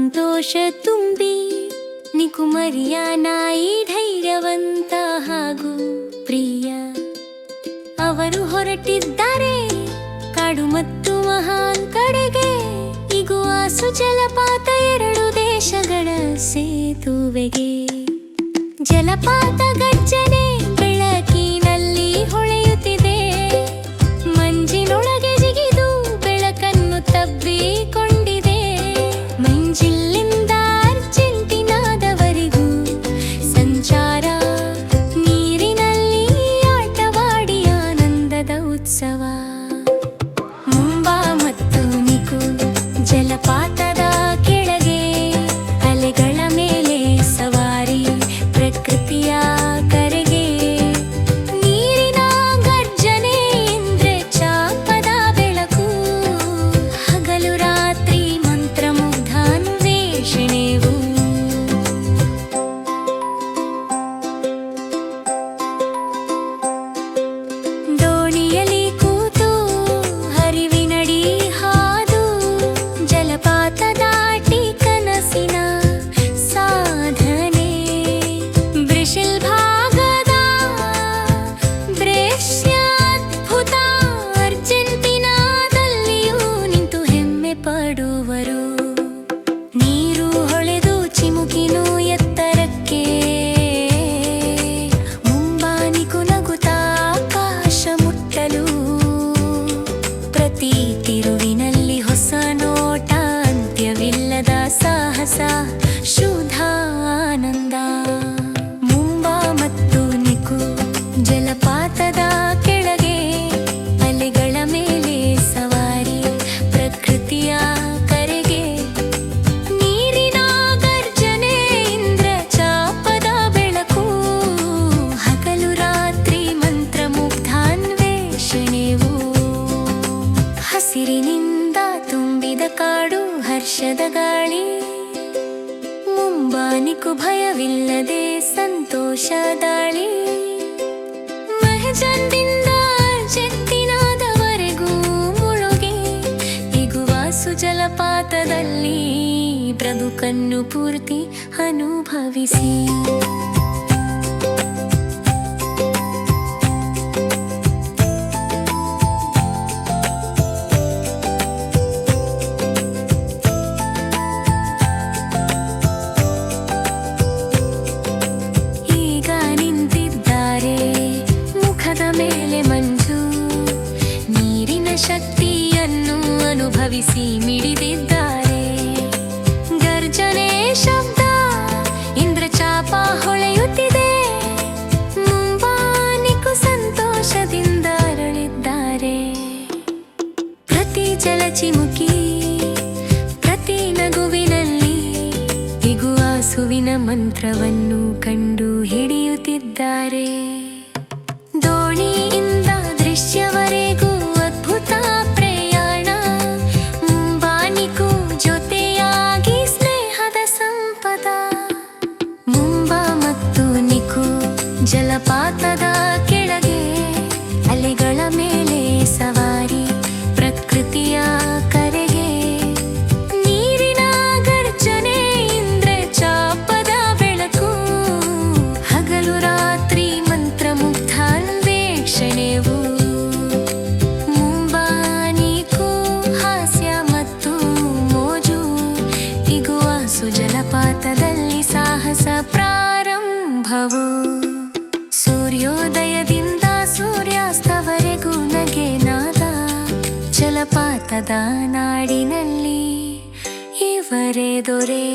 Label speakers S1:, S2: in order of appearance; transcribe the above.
S1: ಸಂತೋಷ ತುಂಬಿ ನಿಕುಮರಿಯ ನಾಯಿ ಧೈರ್ಯವಂತ ಹಾಗೂ ಪ್ರಿಯ. ಅವರು ಹೊರಟಿದ್ದಾರೆ ಕಾಡು ಮತ್ತು ಮಹಾನ್ ಕಡೆಗೆ. ಇಗುವಾಸು ಜಲಪಾತ ಎರಡು ದೇಶಗಳ ಸೇತುವೆಗೆ. ಜಲಪಾತ ಗರ್ಜನೆ ಬೆಳಕಿನಲ್ಲಿ ಹೊಳೆಯುತ್ತಿದೆ. ಮಂಜಿನೊಳಗೆ ಜಿಗಿದು ಬೆಳಕನ್ನು ತಬ್ಬಿಕೊಂಡಿದೆ. ಮಂಜಿಲ್ಲಿಂದ ಅರ್ಜೆಂಟೀನಾದವರೆಗೂ ಸಂಚಾರ, ನೀರಿನಲ್ಲಿ ಆಟವಾಡಿ ಆನಂದದ ಉತ್ಸವ. ಮುಂಬಾ ಮತ್ತು ನಿಕು ಜಲಪಾತದ ಕೆಳಗೆ ಅಲೆಗಳ ಮೇಲೆ ಸವಾರಿ, ಪ್ರಕೃತಿಯ ಕರೆಗೆ. ನೀರಿನ ಗರ್ಜನೆ ಎಂದ್ರೆ ಚಾಪದ ಬೆಳಕು, ಹಗಲು ರಾತ್ರಿ ಮಂತ್ರಮುಗ್ಧ ಅನ್ವೇಷಣೆವು. ದೋಣಿಯಲ್ಲಿ ಕೂತು ಹರಿವಿನಡಿ ಹಾದು ಜಲಪಾತ ದಾಟಿ ಕನಸಿನ ಸಾಧನೆ. ಬ್ರೆಜಿಲ್ ಭಾಗದ ಬ್ರೇಷ್ಯ ಅದ್ಭುತ, ಅರ್ಜೆಂಟೀನಾದಲ್ಲಿಯೂ ನಿಂತು ಹೆಮ್ಮೆ ಪಡುವರು. ನೀರು ಹೊಳೆದು ಚಿಮುಕಿನು ಎತ್ತರಕ್ಕೆ. ಮುಂಬಾನಿಕು ನಗುತ್ತಾ ಆಕಾಶ ಮುಟ್ಟಲು. ಪ್ರತಿ ತಿರುವಿನಲ್ಲಿ ಹೊಸ ನೋಟ, ಅಂತ್ಯವಿಲ್ಲದ ಸಾಹಸ, ಶುದ್ಧ ಆನಂದ. ಮುಂಬಾ ಮತ್ತು ನಿಕು ಜಲಪಾತದ ಕೆಳಗೆ ಅಲೆಗಳ ಮೇಲೆ ಸವಾರಿ, ಪ್ರಕೃತಿಯ ಕರೆಗೆ. ನೀರಿನ ಗರ್ಜನೆ ಇಂದ್ರ ಚಾಪದ ಬೆಳಕು, ಹಗಲು ರಾತ್ರಿ ಮಂತ್ರಮುಗ್ಧ ಅನ್ವೇಷಣೆವು. ಹಸಿರಿನಿಂದ ತುಂಬಿದ ಕಾಡು, ಹರ್ಷದ ಗಾಳಿ. ಮುಂಬಾನಿಕು ಭಯವಿಲ್ಲದೆ ಸಂತೋಷ ದಾಳಿ. ಮೆಹಜನ್ದಿಂದ ಅರ್ಜೆಂಟೀನಾದವರೆಗೂ ಮುಳುಗಿ ಇಗುವಾಸು ಜಲಪಾತದಲ್ಲಿ ಬದುಕನ್ನು ಪೂರ್ತಿ ಅನುಭವಿಸಿ. ಈಗ ನಿಂತಿದ್ದಾರೆ ಮುಖದ ಮೇಲೆ ಮಂಜು, ನೀರಿನ ಶಕ್ತಿಯನ್ನು ಅನುಭವಿಸಿ ಮಿಡಿದಿದ್ದಾರೆ. ಗರ್ಜನೆ ಶಬ್ದ, ಇಂದ್ರಚಾಪ ಹೊಳೆಯುತ್ತಿದೆ. ಮುಂಬಾನಿಕು ಸಂತೋಷದಿಂದ ಅರಳಿದ್ದಾರೆ. ಪ್ರತಿ ಜಲಚಿಮುಕಿ, ಪ್ರತಿ ನಗುವಿನಲ್ಲಿ ಇಗುವಾಸುವಿನ ಮಂತ್ರವನ್ನು ಕಂಡು ಹಿಡಿಯುತ್ತಿದ್ದಾರೆ. ದೋಣಿಯಿಂದ ದೃಶ್ಯವರೆಗೂ ಅದ್ಭುತ ಪ್ರಯಾಣ. ಮುಂಬಾನಿಕು ಜೊತೆಯಾಗಿ ಸ್ನೇಹದ ಸಂಪದ. ಮುಂಬಾ ಮತ್ತು ನಿಕು ಜಲಪಾತದ ಕೆಳಗೆ ಅಲೆಗಳ ಮೇಲೆ ಸವಾರಿ, ಪ್ರಕೃತಿಯ ಕರೆಗೆ. ನೀರಿನ ಗರ್ಜನೆ ಇಂದ್ರೆ ಚಾಪದ ಬೆಳಕು, ಹಗಲು ರಾತ್ರಿ ಮಂತ್ರಮುಗ್ಧ ಅನ್ವೇಷಣೆವು. ಮುಂಬಾನಿಕು ಹಾಸ್ಯ ಮತ್ತು ಮೋಜು, ಇಗುವಾಸು ಜಲಪಾತದಲ್ಲಿ ಸಾಹಸ ಪ್ರಾರಂಭವು. ಸೂರ್ಯೋದಯದಿಂದ ಸೂರ್ಯಾಸ್ತವರೆಗೂ ನಗೆ ನಾದ. ಜಲಪಾತದ ನಾಡಿನಲ್ಲಿ ಇವರೇ ದೊರೆ.